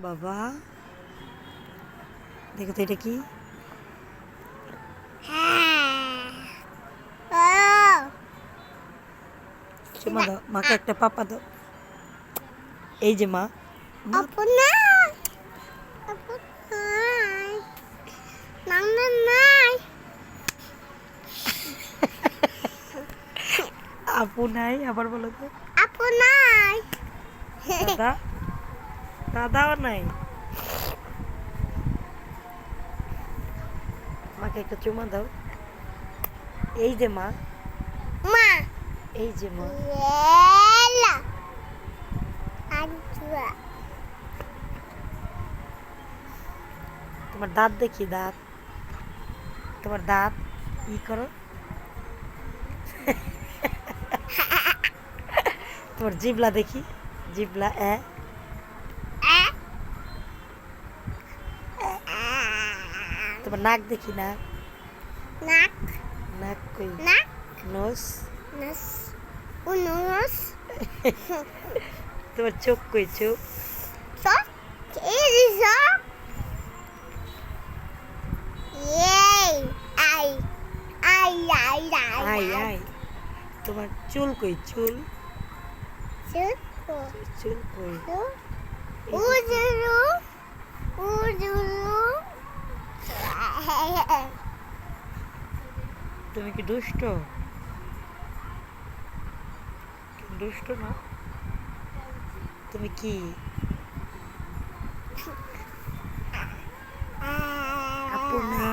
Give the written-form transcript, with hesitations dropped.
বাবা দেখো তো এটা কি? চুমা দাও মাকে, একটা পাপা দাও। এই যে মা, আপু নাই, আপু নাই, নানা নাই, আপু নাই, আবার বলো তো। আপু নাই, দাদা, দাদাও নাই। মাকে একটা চুমা দাও। এই যে মা, মা, এই যে মা। লেলা, আজুয়া, তোমার দাঁত দেখি, দাঁত, তোমার দাঁত ই করো। তোমার জিবলা দেখি, জিবলা তোমার নাক দেখি, নাক, নাক, নাক কই? নাক, নোস, নাস, উনুস, তোমার চোখ কই? চোখ, সব, এই সব, এই, I, I, I, I, I I. তোমার চুল কই? চুল, চুপ, চুল কই? চুপ, এই যে উজুরু, উজুরু, তুমি কি দুষ্ট? দুষ্ট না? তুমি কি? আপু না।